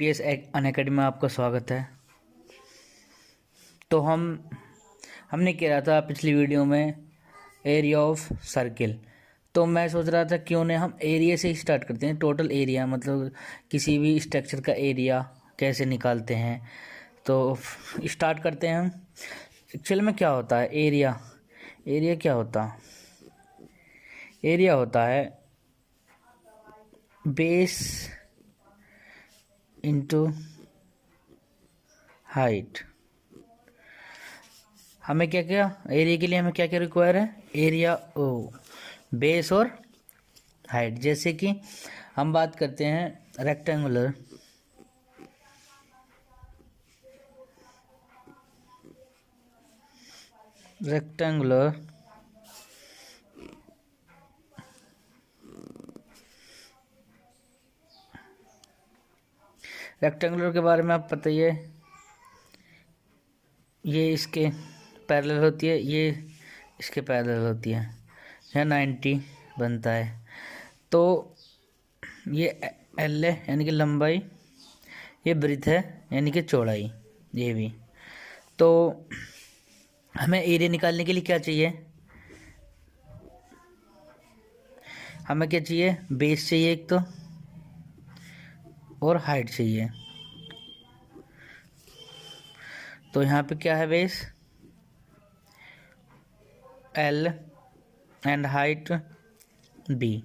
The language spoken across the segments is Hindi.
पीएस अनअकैडमी में आपका स्वागत है। तो हमने किया था पिछली वीडियो में एरिया ऑफ सर्किल। तो मैं सोच रहा था क्यों नहीं हम एरिया से ही स्टार्ट करते हैं। टोटल एरिया मतलब किसी भी स्ट्रक्चर का एरिया कैसे निकालते हैं। तो स्टार्ट करते हैं हम। एक्चुअल में क्या होता है एरिया? एरिया क्या होता है? एरिया होता है बेस इंटू हाइट। हमें क्या क्या एरिया के लिए हमें क्या क्या रिक्वायर है? एरिया ओ बेस और हाइट। जैसे कि हम बात करते हैं रेक्टेंगुलर रेक्टेंगुलर रेक्टेंगुलर के बारे में आप पता ही है, ये इसके पैरेलल होती है, ये इसके पैरेलल होती है, यहाँ 90 बनता है। तो ये एल है यानी कि लंबाई, ये ब्रीथ है यानी कि चौड़ाई, ये भी। तो हमें एरिया निकालने के लिए क्या चाहिए? हमें क्या चाहिए? बेस चाहिए एक तो, और हाइट चाहिए। तो यहाँ पे क्या है? Base L and height B.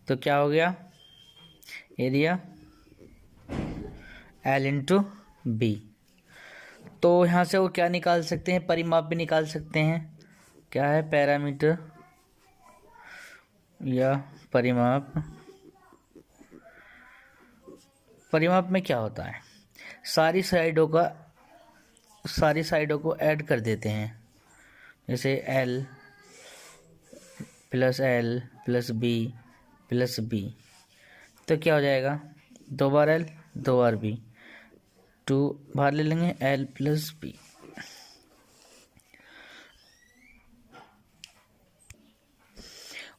तो क्या हो गया? Area L into B. तो यहाँ से वो क्या निकाल सकते हैं? परिमाप भी निकाल सकते हैं। क्या है? पैरामीटर या परिमाप। परिमाप में क्या होता है? सारी साइडों को ऐड कर देते हैं। जैसे L plus B plus B. तो क्या हो जाएगा? 2 बार एल 2 बार बी, 2 बाहर ले लेंगे, एल प्लस बी।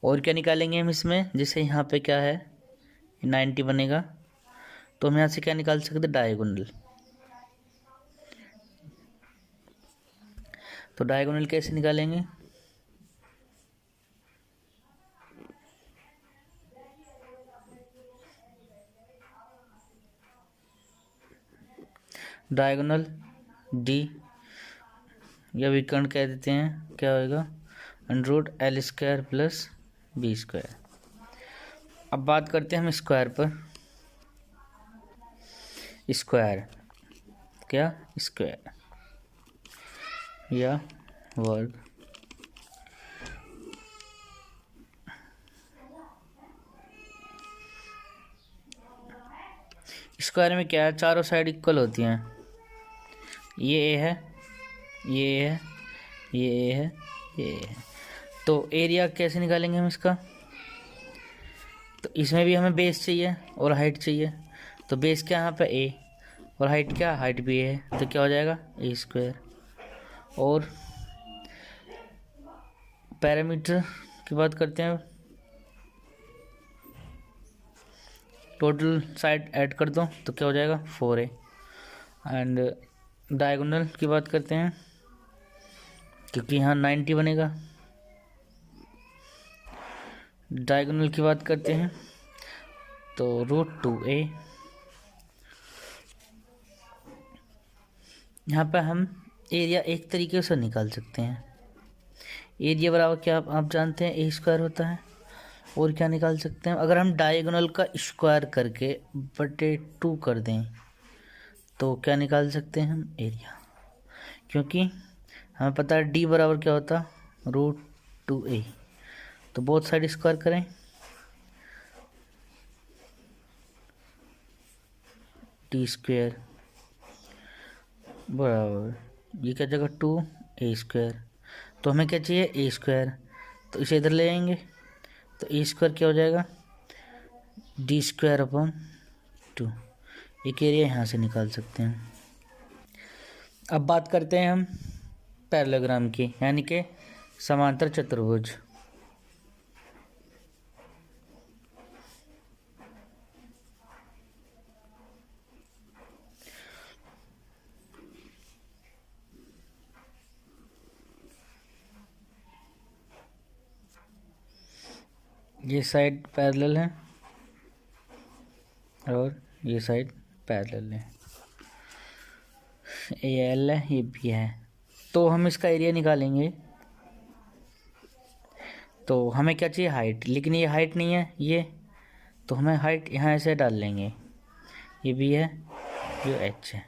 और क्या निकालेंगे हम इसमें? जैसे यहाँ पे क्या है? 90 बनेगा। तो हम यहाँ से क्या निकाल सकते? डायगोनल। तो डायगोनल कैसे निकालेंगे? डायगोनल डी या विकर्ण कह देते हैं, क्या होएगा? √L² plus B²। अब बात करते हैं हम स्क्वायर पर। स्क्वायर क्या? स्क्वायर या वर्ग। स्क्वायर में क्या है? चारों साइड इक्वल होती हैं। ये ए है, ये ए है, ये ए है, ये ए है। तो एरिया कैसे निकालेंगे हम इसका? तो इसमें भी हमें बेस चाहिए और हाइट चाहिए। तो बेस क्या यहाँ पे? ए, और हाइट क्या? हाइट भी ए है। तो क्या हो जाएगा? A²। और पैरामीटर की बात करते हैं, टोटल साइड ऐड कर दो तो क्या हो जाएगा? 4A। एंड डायगोनल की बात करते हैं, क्योंकि यहाँ 90 बनेगा। डायगोनल की बात करते हैं तो √2A। यहाँ पर हम एरिया एक तरीके से निकाल सकते हैं। एरिया बराबर क्या आप जानते हैं? A² होता है। और क्या निकाल सकते हैं? अगर हम डायगोनल का स्क्वायर करके बटे 2 कर दें तो क्या निकाल सकते हैं हम? एरिया। क्योंकि हमें पता है D बराबर क्या होता है? √2A। तो बोथ साइड स्क्वायर करें, D² बराबर ये क्या जगह 2A²। तो हमें क्या चाहिए? A²। तो इसे इधर ले आएंगे तो A² क्या हो जाएगा? D²/2। एक एरिया यहाँ से निकाल सकते हैं। अब बात करते हैं हम पैरेललोग्राम की, यानी कि समांतर चतुर्भुज। ये साइड पैरेलल है और ये साइड पैरेलल है। ये एल है, ये बी है। तो हम इसका एरिया निकालेंगे। तो हमें क्या चाहिए? हाइट। लेकिन ये हाइट नहीं है ये, तो हमें हाइट यहाँ ऐसे डाल लेंगे। ये बी है, ये एच है।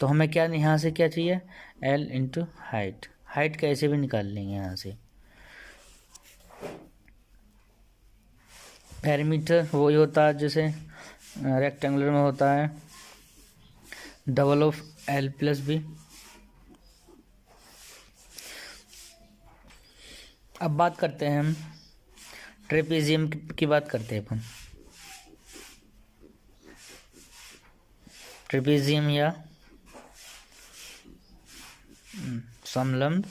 तो हमें क्या यहाँ से क्या चाहिए? L into height. हाइट कैसे भी निकाल लेंगे यहाँ से। पेरीमीटर वही होता है जैसे रेक्टेंगुलर में होता है, double of L plus B. अब बात करते हैं हम ट्रेपेजियम की बात करते हैं अपन। ट्रेपेजियम या समलंब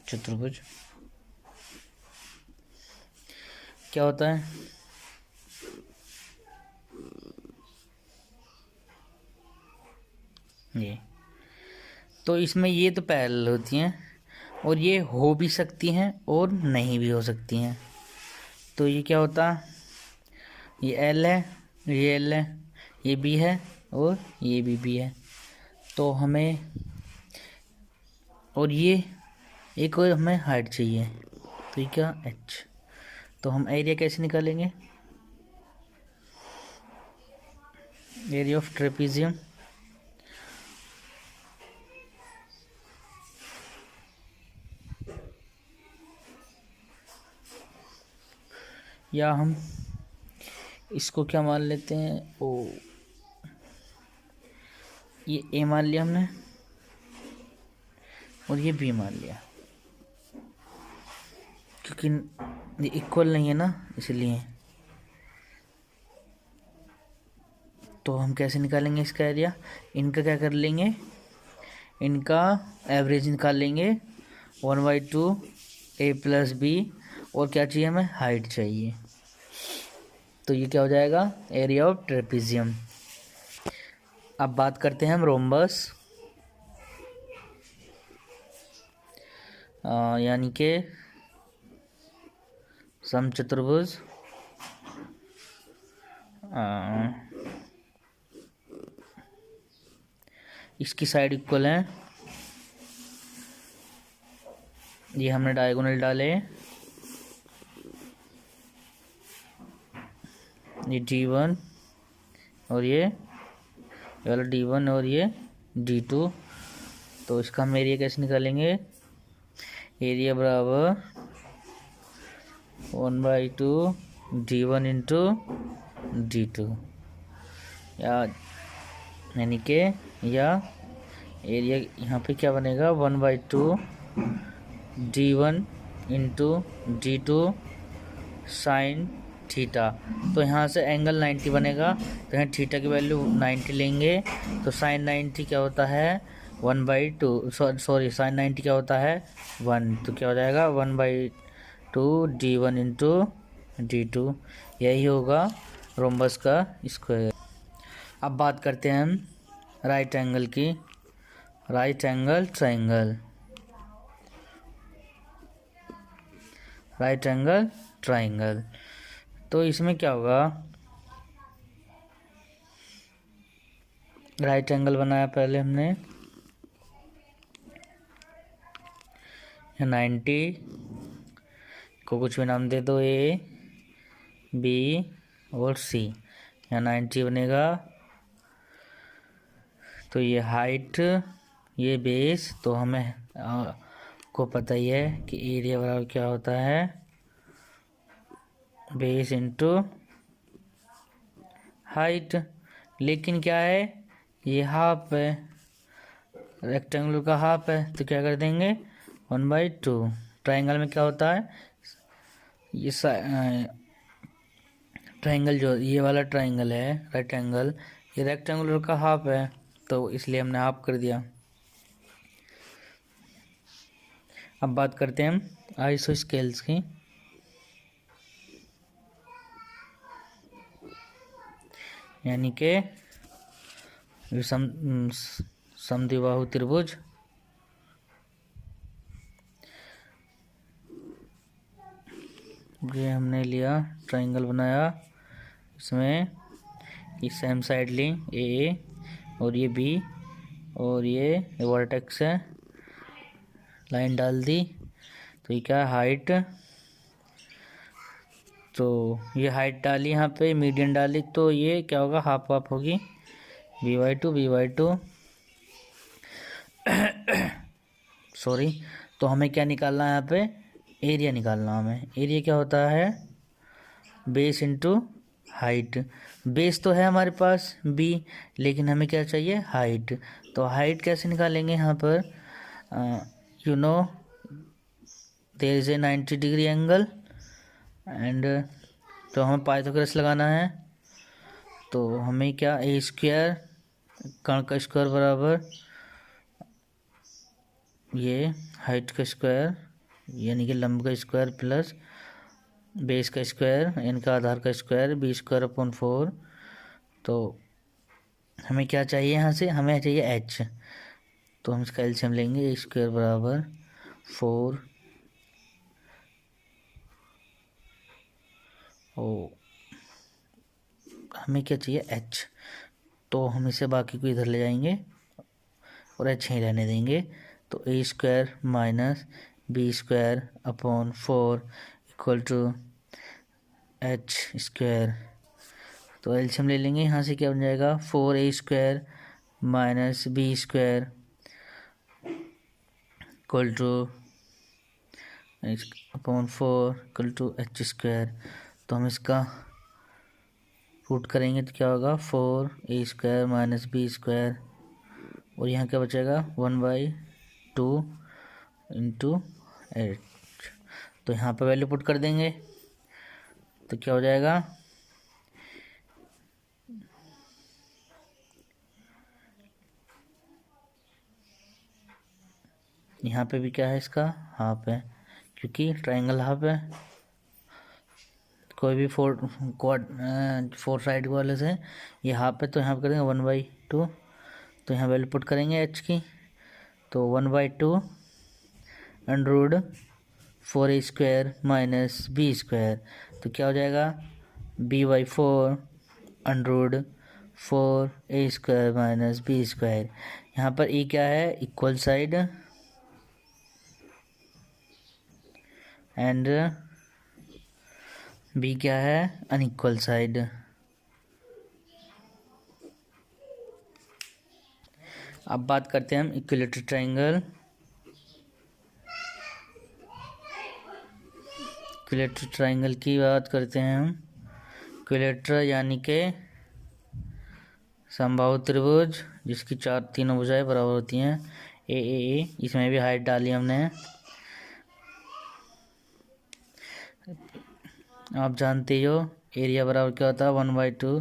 चतुर्भुज क्या होता है? ये तो इसमें ये तो पैरेलल होती हैं और ये हो भी सकती हैं और नहीं भी हो सकती हैं। तो ये क्या होता? ये एल है, ये एल है, ये बी है और ये भी बी है। तो हमें और ये एक और हमें हाइट चाहिए, तो ये क्या? एच। तो हम एरिया कैसे निकालेंगे? एरिया ऑफ ट्रेपेजियम या हम इसको क्या मान लेते हैं? ओ, ये ए मान लिया हमने और ये बी मान लिया, क्योंकि ये इक्वल नहीं है ना, इसलिए। तो हम कैसे निकालेंगे इसका एरिया? इनका क्या कर लेंगे? इनका एवरेज निकाल लेंगे 1/2 ए प्लस बी, और क्या चाहिए हमें? हाइट चाहिए। तो ये क्या हो जाएगा? Area of trapezium. अब बात करते हैं हम रोम्बस, यानी कि समचतुर्भुज। इसकी साइड इक्वल है, ये हमने डायगोनल डाले, ये D1 और ये वाला D1 और ये D2। तो इसका हम एरिया कैसे निकालेंगे? एरिया बराबर 1/2 D1 इंटू D2, यानी कि या एरिया यहाँ पे क्या बनेगा? 1/2 D1 into D2 sine theta. तो यहाँ से एंगल 90 बनेगा, तो यहाँ थीटा की वैल्यू 90 लेंगे। तो साइन 90 क्या होता है? 1/2, सॉरी साइन 90 क्या होता है? 1। तो क्या हो जाएगा? 1/2 D1 इंटू D2। यही होगा रोम्बस का स्क्वायर। अब बात करते हैं हम राइट एंगल की। Right angle triangle, right angle triangle. तो इसमें क्या होगा? राइट एंगल बनाया पहले हमने, 90 को कुछ भी नाम दे दो, ए बी और सी। यहाँ 90 बनेगा। तो ये हाइट, ये बेस। तो हमें को पता ही है कि एरिया बराबर क्या होता है? Base into height. लेकिन क्या है? ये हाफ है, रेक्टेंगुलर का हाफ है, तो क्या कर देंगे? 1/2। ट्रायंगल में क्या होता है? ये ट्रायंगल जो ये वाला ट्रायंगल है राइट एंगल, ये रेक्टेंगुलर का हाफ है, तो इसलिए हमने हाफ कर दिया। अब बात करते हैं हम आइसो स्केल्स की। यानी कि समद्विबाहु त्रिभुज, ये हमने लिया ट्राइंगल बनाया, इसमें ये सेम साइड ली ए और ये बी और ये वर्टेक्स है, लाइन डाल दी। तो ये क्या है, हाइट। तो ये हाइट डाली यहाँ पे, मीडियन डाली, तो ये क्या होगा, हाफ हाफ होगी, b/2 सॉरी। तो हमें क्या निकालना है यहाँ पे, एरिया निकालना। हमें एरिया क्या होता है, बेस इंटू हाइट। बेस तो है हमारे पास b, लेकिन हमें क्या चाहिए, हाइट। तो हाइट कैसे निकालेंगे यहाँ पर, you know there is a 90 degree angle and, तो हमें पाइथागोरस लगाना है। तो हमें क्या, ए स्क्वायर, कर्ण का स्क्वायर बराबर ये हाइट का स्क्वायर यानी कि लंब का स्क्वायर प्लस बेस का स्क्वायर इनका आधार का स्क्वायर, b² / 4। तो हमें क्या चाहिए यहाँ से, हमें चाहिए h। तो हम इसका एलसीएम लेंगे, a² बराबर 4 ओ, हमें क्या चाहिए h। तो हम इसे बाकी को इधर ले जाएंगे और h ही रहने देंगे। तो a² - b² / 4 = h²। तो एलसीएम ले लेंगे, यहाँ से क्या बन जाएगा, 4a² - b² = h²। तो हम इसका रूट करेंगे तो क्या होगा, 4a² - b², और यहाँ क्या बचेगा, 1/2 × h। तो यहाँ पे वैल्यू पुट कर देंगे तो क्या हो जाएगा, यहाँ पे भी क्या है, इसका हाफ है, क्योंकि ट्राइंगल हाफ है। कोई भी फोर साइड वाले से ये हाफ है, तो यहाँ पे करेंगे 1/2। तो यहाँ वैल्यू पुट करेंगे h की, तो 1/2 √ 4a² - b²। तो क्या हो जाएगा, b/4 √ 4a² - b²। यहाँ पर e क्या है, इक्वल साइड, एंड b क्या है, अनइक्वल साइड। अब बात करते हैं हम इक्विलेटरल ट्रायंगल। इक्विलेटरल ट्रायंगल की बात करते हैं हम। इक्विलेटरल यानी के समबाहु त्रिभुज जिसकी तीनों भुजाएं बराबर होती हैं, ए। इसमें भी हाइट डाली हमने। आप जानते ही हो एरिया बराबर क्या होता है, 1/2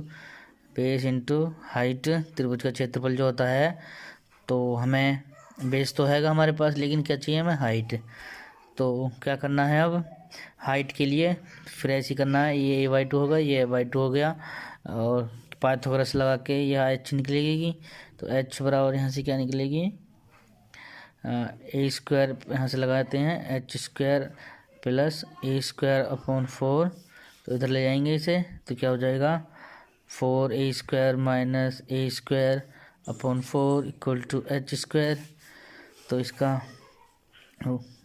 बेस इंटू हाइट, त्रिभुज का क्षेत्रफल जो होता है। तो हमें बेस तो हैगा हमारे पास, लेकिन क्या चाहिए हमें, हाइट। तो क्या करना है, अब हाइट के लिए फिर ऐसे ही करना है, ये a/2 होगा, ये a/2 हो गया, और पाइथागोरस लगा के यह h निकलेगी। तो h बराबर यहाँ से क्या निकलेगी, a² यहाँ से लगाते हैं, h² + a² / 4। तो इधर ले जाएंगे इसे, तो क्या हो जाएगा, 4a² - a² / 4 = h²। तो इसका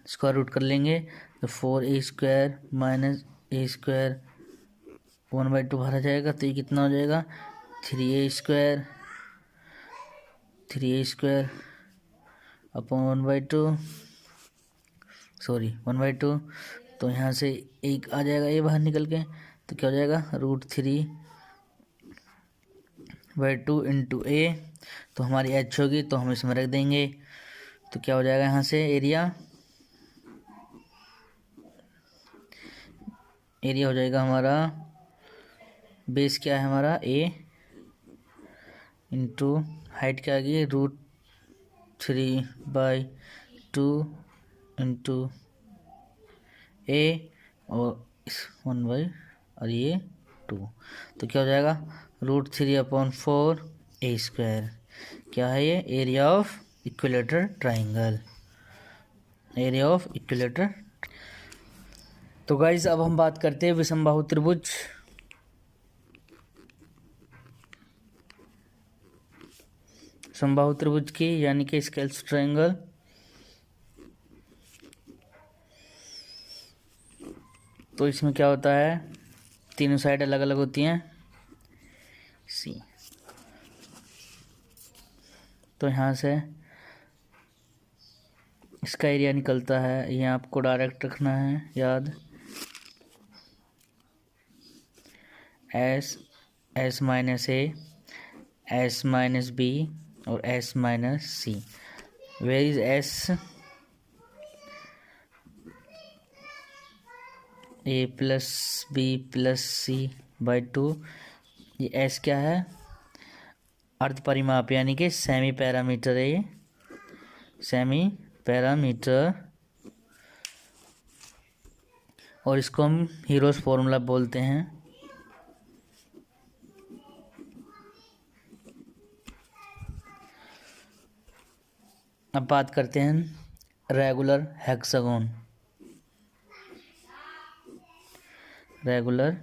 स्क्वायर रूट कर लेंगे, तो 4a² - a² 1/2 भरा जाएगा। तो ये कितना हो जाएगा, 3a² / 1/2, सॉरी 1/2। तो यहाँ से एक आ जाएगा, ये बाहर निकल के, तो क्या हो जाएगा, √3/2 × a। तो हमारी h होगी, तो हम इसमें रख देंगे। तो क्या हो जाएगा, यहाँ से एरिया हो जाएगा हमारा, बेस क्या है हमारा, a इंटू हाइट क्या आ गई, √3/2 × a, और इस 1/, और ये 2। तो क्या हो जाएगा, √3/4 a²। क्या है ये, area of equilateral triangle, area of equilateral. तो गाइज अब हम बात करते हैं विषमबाहु त्रिभुज। समबाहु त्रिभुज की यानी कि स्केल्स ट्रायंगल। तो इसमें क्या होता है, तीनों साइड अलग अलग होती हैं सी। तो यहाँ से इसका एरिया निकलता है, ये आपको डायरेक्ट रखना है याद, S minus A, S minus B और S minus C. Where is S, A plus B plus C by 2। ये एस क्या है, अर्ध परिमाप यानी कि सेमी पैरामीटर है ये, सेमी पैरामीटर। और इसको हम हीरोज फॉर्मूला बोलते हैं। अब बात करते हैं रेगुलर हेक्सागोन। रेगुलर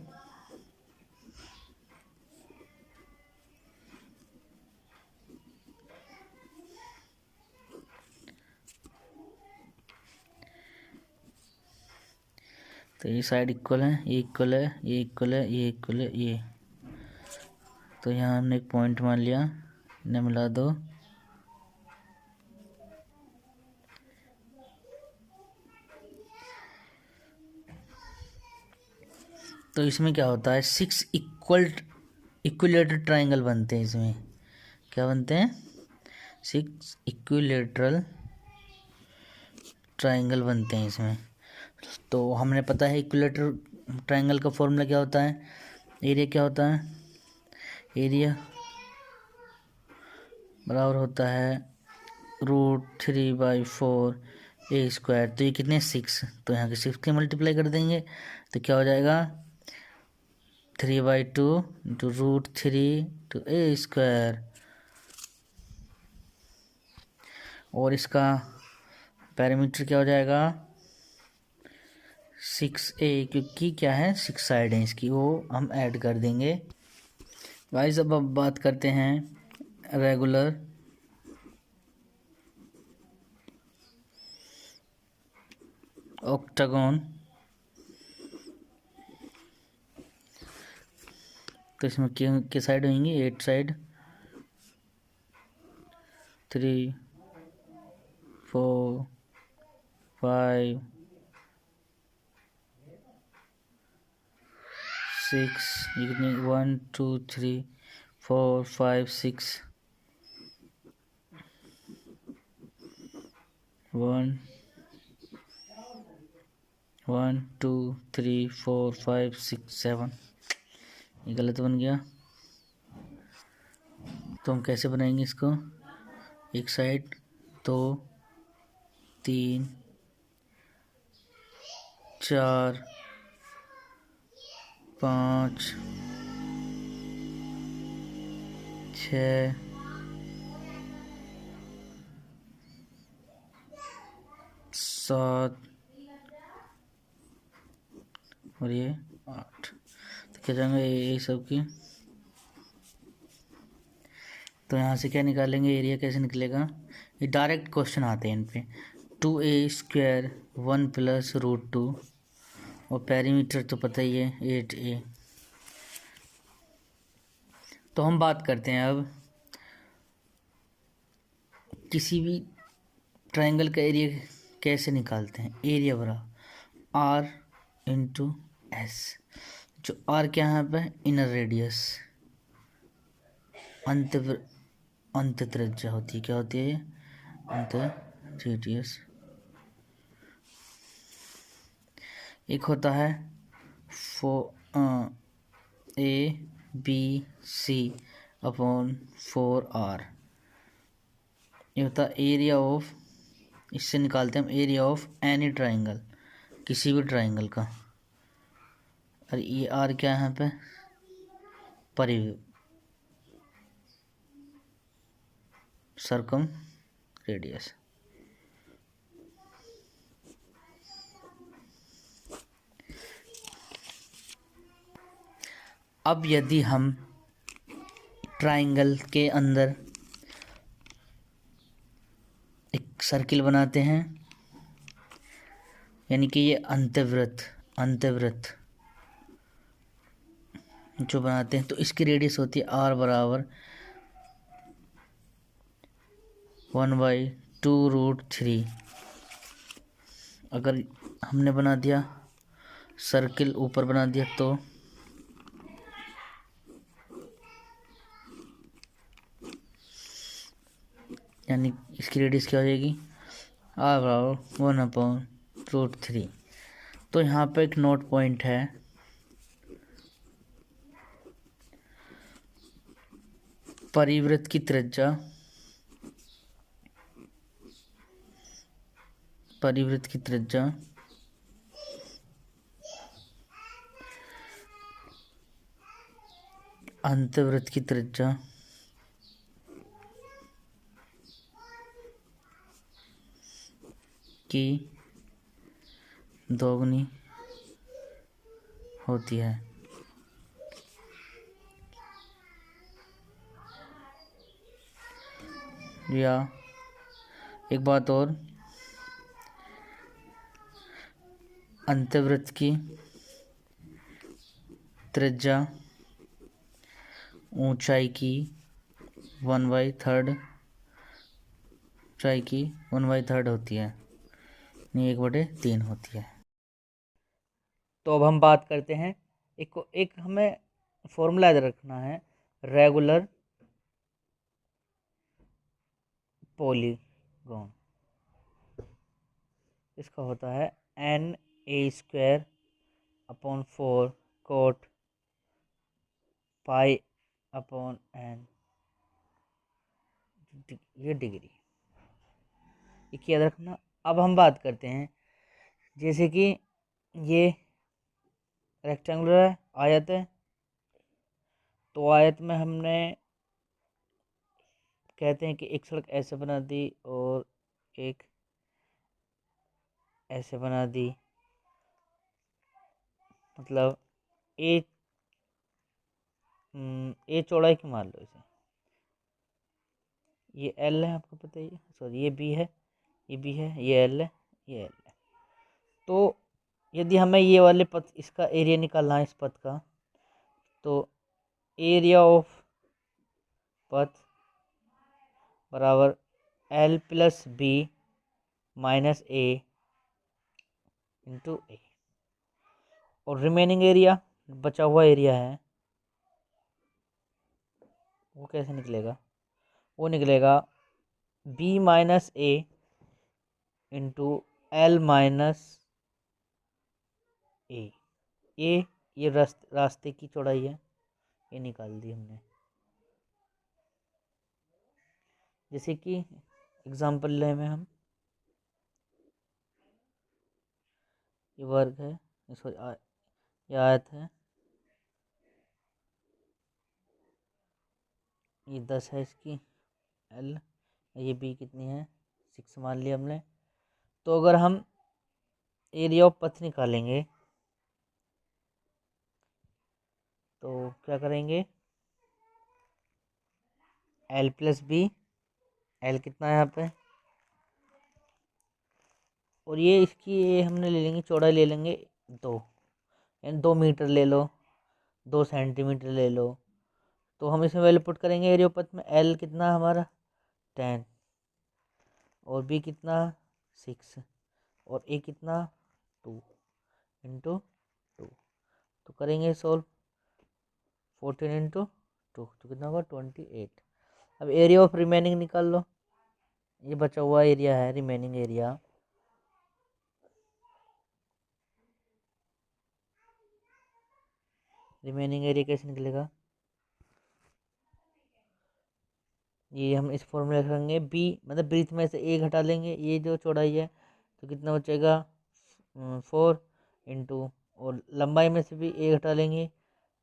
तो ये साइड इक्वल है, ये इक्वल है, ये इक्वल है, ये इक्वल है, ये। तो यहाँ हमने एक पॉइंट मान लिया, इन्हें मिला दो। तो इसमें क्या होता है, 6 इक्विलेटरल ट्राइंगल बनते हैं। इसमें क्या बनते हैं, 6 इक्विलेटरल ट्राइंगल बनते हैं इसमें। तो हमने पता है इक्विलेटरल ट्राइंगल का फॉर्मूला क्या होता है, एरिया क्या होता है, एरिया बराबर होता है √3/4 ए स्क्वायर। तो ये कितने 6, तो यहाँ के 6 के मल्टीप्लाई कर देंगे तो क्या हो जाएगा 3/2 इंटू √3 टू ए स्क्वायर। और इसका पैरामीटर क्या हो जाएगा 6a, क्योंकि क्या है 6 साइड है इसकी, वो हम ऐड कर देंगे। गाइस अब बात करते हैं रेगुलर ऑक्टागोन। तो इसमें के साइड होंगी 8 साइड, 3 4 5 6, ये कितनी 1 2 3 4 5 6, 1 1 2 3 4 5 6 7। ये गलत बन गया, तो हम कैसे बनाएंगे इसको, एक साइड 2 3 4 5 6 7 और ये 8। तो क्या जाएंगे ये सब की। तो यहाँ से क्या निकालेंगे, एरिया कैसे निकलेगा, ये डायरेक्ट क्वेश्चन आते हैं इन पे। 2a² 1 + √2 और पेरीमीटर तो पता ही है 8a। तो हम बात करते हैं अब किसी भी ट्रायंगल का एरिया कैसे निकालते हैं। एरिया बराबर R × S, जो R क्या है यहाँ पे, इनर रेडियस, अंत त्रिज्या होती है, क्या होती है अंत रेडियस। एक होता है ABC/4R, ये होता है एरिया ऑफ, इससे निकालते हैं हम एरिया ऑफ एनी ट्राइंगल, किसी भी ट्राइंगल का। और ये आर क्या है यहाँ पे, परिव्यू, सर्कम रेडियस। अब यदि हम ट्राइंगल के अंदर एक सर्किल बनाते हैं, यानी कि ये अंतर्वृत्त जो बनाते हैं, तो इसकी रेडियस होती है r बराबर 1/2√3। अगर हमने बना दिया सर्किल, ऊपर बना दिया, तो यानी इसकी रेडियस क्या हो जाएगी, r बराबर 1/√3। तो यहाँ पे एक नोट पॉइंट है, परिवृत्त की त्रिज्या अंतर्वृत्त की त्रिज्या की दोगुनी होती है। या एक बात और, अंतर्वृत्त की त्रिज्या ऊंचाई की 1/3 होती है, नहीं 1/3 होती है। तो अब हम बात करते हैं, एक हमें फॉर्मूला याद रखना है, रेगुलर पॉलीगॉन। इसका होता है na² / 4 cot π/n, ये डिग्री, ये याद रखना। अब हम बात करते हैं, जैसे कि ये रेक्टेंगुलर है, आयत है, तो आयत में हमने कहते हैं कि एक सड़क ऐसे बना दी और एक ऐसे बना दी, मतलब ए चौड़ाई की मान लो इसे, ये एल है, आपको पता ही है, सॉरी ये बी है, ये बी है, ये एल है, ये एल है। तो यदि हमें ये वाले पथ, इसका एरिया निकालना है इस पथ का, तो एरिया ऑफ पथ बराबर L+B - A इंटू ए, और रिमेनिंग एरिया, बचा हुआ एरिया है, वो कैसे निकलेगा, वो निकलेगा B - A into L - A। ये रास्ते की चौड़ाई है, ये निकाल दी हमने। जैसे कि एग्जांपल ले में हम, ये वर्ग है, सॉरी ये आयत है, ये 10 है इसकी एल, ये बी कितनी है 6 मान लिया हमने। तो अगर हम एरिया ऑफ पथ निकालेंगे तो क्या करेंगे, L+B, एल कितना है यहाँ पे, और ये इसकी ये हमने ले लेंगे, चौड़ाई ले लेंगे 2, यानी 2 मीटर ले लो, 2 सेंटीमीटर ले लो। तो हम इसमें वैल्यू पुट करेंगे एरिया ऑफ पथ में, एल कितना हमारा 10, और बी कितना 6, और ए कितना 2 इंटू 2। तो करेंगे सोल्व, 14 इंटू 2 तो कितना होगा 28। अब एरिया ऑफ रिमेनिंग निकाल लो, ये बचा हुआ एरिया है, रिमेनिंग एरिया, कैसे निकलेगा, ये हम इस फॉर्मूला रखेंगे, बी मतलब ब्रीथ में से ए घटा लेंगे, ये जो चौड़ाई है, तो कितना बचेगा 4 इंटू, और लंबाई में से भी ए घटा लेंगे,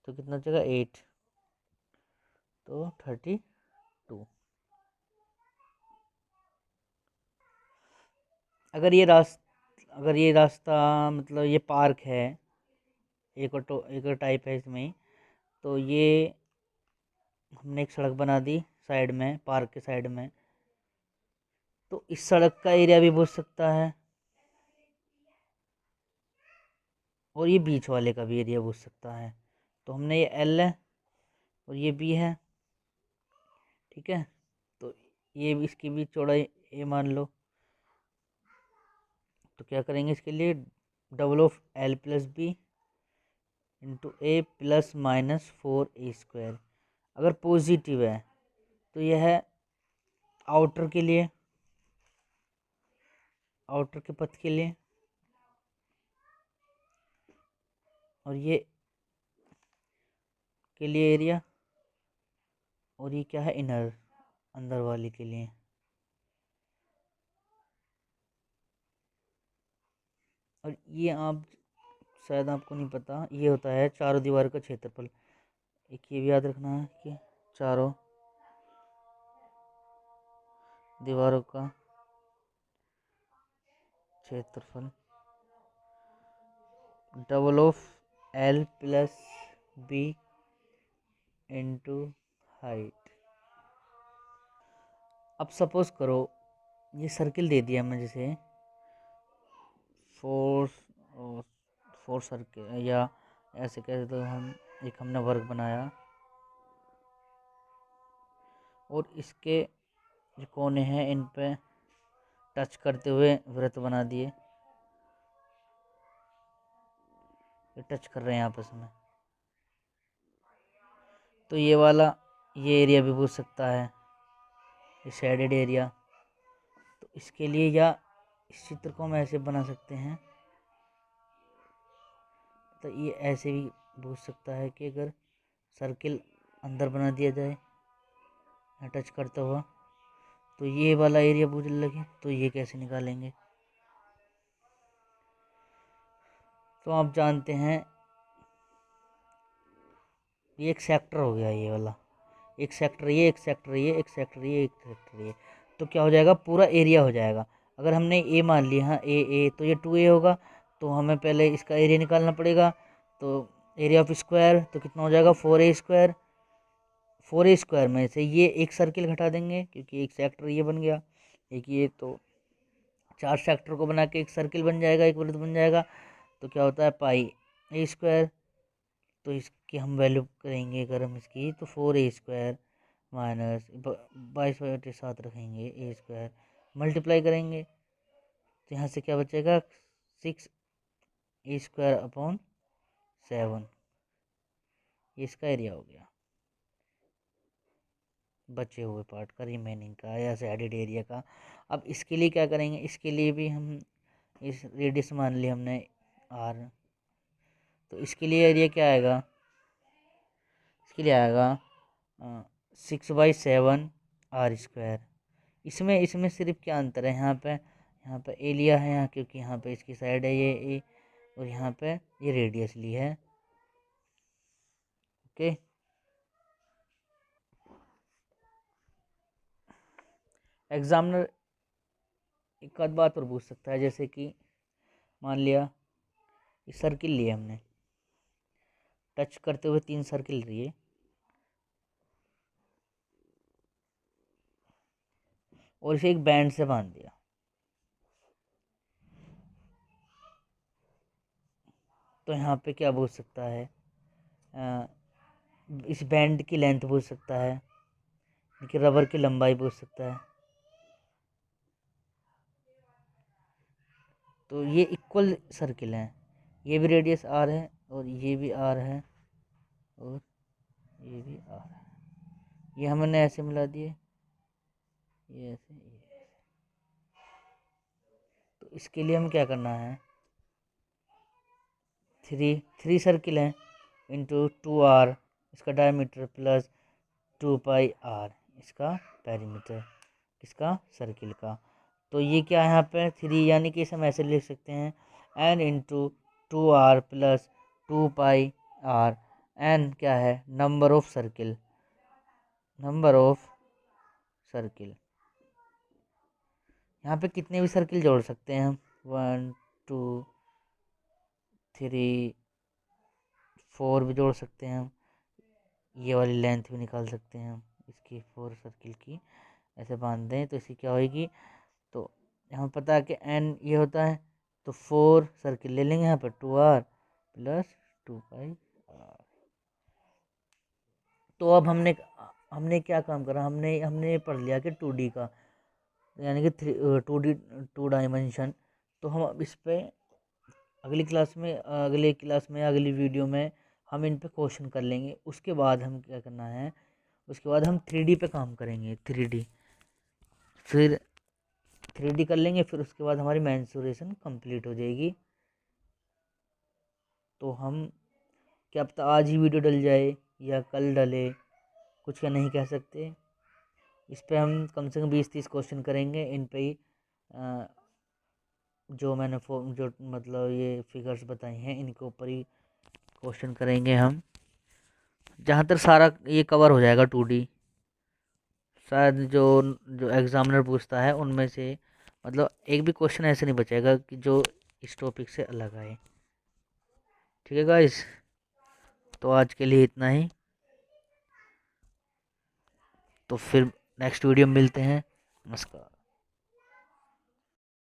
तो कितना बचेगा 8, तो 32। अगर ये रास्ता मतलब ये पार्क है, एक टाइप है इसमें, तो ये हमने एक सड़क बना दी साइड में, पार्क के साइड में, तो इस सड़क का एरिया भी पूछ सकता है और ये बीच वाले का भी एरिया पूछ सकता है। तो हमने ये एल है और ये बी है, ठीक है। तो ये इसकी भी चौड़ाई ए मान लो। तो क्या करेंगे इसके लिए, double of L plus B into A plus minus 4a²। अगर पॉजिटिव है तो यह है आउटर के लिए, आउटर के पथ के लिए, और ये के लिए एरिया, और ये क्या है इनर, अंदर वाले के लिए। और ये आप शायद आपको नहीं पता, ये होता है चारों दीवार का क्षेत्रफल। एक ये भी याद रखना है कि चारों दीवारों का क्षेत्रफल double of L plus B into height. अब सपोज करो ये सर्किल दे दिया मैं, जैसे फोर फोर सर्किल, या ऐसे कह दो हम, एक हमने वर्ग बनाया और इसके जो कोने हैं इन पे टच करते हुए वृत्त बना दिए, ये टच कर रहे हैं आपस में। तो ये वाला ये एरिया भी पूछ सकता है, ये शेडेड एरिया। तो इसके लिए या इस चित्र को हम ऐसे बना सकते हैं, तो ये ऐसे भी पूछ सकता है कि अगर सर्किल अंदर बना दिया जाए या टच करता हुआ, तो ये वाला एरिया पूछ लगे, तो ये कैसे निकालेंगे। तो आप जानते हैं ये एक सेक्टर हो गया, ये वाला एक सेक्टर, ये एक सेक्टर, ये एक सेक्टर, ये एक सेक्टर, ये। तो क्या हो जाएगा, पूरा एरिया हो जाएगा। अगर हमने ए मान लिया, हाँ ए, तो ये 2a होगा, तो हमें पहले इसका एरिया निकालना पड़ेगा। तो एरिया ऑफ स्क्वायर तो कितना हो जाएगा, 4a²। 4a² में से ये एक सर्किल घटा देंगे क्योंकि एक सेक्टर ये बन गया, एक ये, तो 4 सेक्टर को बना के एक सर्किल बन जाएगा, एक वृत्त बन जाएगा। तो क्या होता है, πa²। तो इसकी हम वैल्यू करेंगे अगर हम इसकी, तो 4a² माइनस 22/7 रखेंगे a² मल्टीप्लाई करेंगे, तो यहाँ से क्या बचेगा, 6a²/7। ये इसका एरिया हो गया बचे हुए पार्ट का, रिमेनिंग का या एडिड एरिया का। अब इसके लिए क्या करेंगे, इसके लिए भी हम इस रेडियस मान ली हमने r, तो इसके लिए एरिया क्या आएगा, इसके लिए आएगा 6/7 r²। इसमें इसमें सिर्फ क्या अंतर है, यहाँ पे ए लिया है यहाँ, क्योंकि यहाँ पे इसकी साइड है ये ए, और यहाँ पे ये रेडियस ली है, ओके। एग्जामिनर एक आध बात और पूछ सकता है, जैसे कि मान लिया ये सर्किल लिए हमने, टच करते हुए 3 सर्किल लिए, और इसे एक बैंड से बांध दिया। तो यहाँ पे क्या पूछ सकता है, इस बैंड की लेंथ पूछ सकता है, कि रबर की लंबाई पूछ सकता है। तो ये इक्वल सर्किल हैं, ये भी रेडियस r है और ये भी r है और ये भी r है, ये हमने ऐसे मिला दिए, ये ऐसे, ये ऐसे। तो इसके लिए हम क्या करना है, थ्री सर्किल हैं इंटू 2r इसका डायमीटर प्लस 2πr इसका पेरीमीटर, इसका सर्किल का। तो ये क्या है यहाँ पे 3, यानी कि इसे हम ऐसे लिख सकते हैं n into 2r plus 2πr। n क्या है, number of circle, number of circle. यहाँ पे कितने भी सर्किल जोड़ सकते हैं हम, 1 2 3 4 भी जोड़ सकते हैं हम, ये वाली लेंथ भी निकाल सकते हैं हम इसकी 4 सर्किल की, ऐसे बांध दें तो इसकी क्या होएगी। तो हमें पता है कि एन ये होता है, तो 4 सर्किल ले लेंगे यहाँ पर 2r प्लस 2 पाई r। तो अब हमने हमने क्या काम करा, हमने पढ़ लिया कि 2D का, यानी कि 2 डायमेंशन। तो हम अब इस पे अगली क्लास में अगली वीडियो में हम इन पे क्वेश्चन कर लेंगे। उसके बाद हम क्या करना है, उसके बाद हम 3D पे काम करेंगे, 3D। फिर 3D कर लेंगे, फिर उसके बाद हमारी मेंसुरेशन कंप्लीट हो जाएगी। तो हम क्या पता आज ही वीडियो डल जाए या कल डले, कुछ क्या नहीं कह सकते। इस पे हम कम से कम 20-30 क्वेश्चन करेंगे इन पे ही। जो मैंने जो मतलब ये फिगर्स बताई हैं इनके ऊपर ही क्वेश्चन करेंगे हम, जहाँ तक सारा ये कवर हो जाएगा 2D। शायद जो जो एग्जामिनर पूछता है उनमें से मतलब एक भी क्वेश्चन ऐसे नहीं बचेगा कि जो इस टॉपिक से अलग आए। ठीक है गाइस, तो आज के लिए इतना ही। तो फिर नेक्स्ट वीडियो में मिलते हैं। नमस्कार।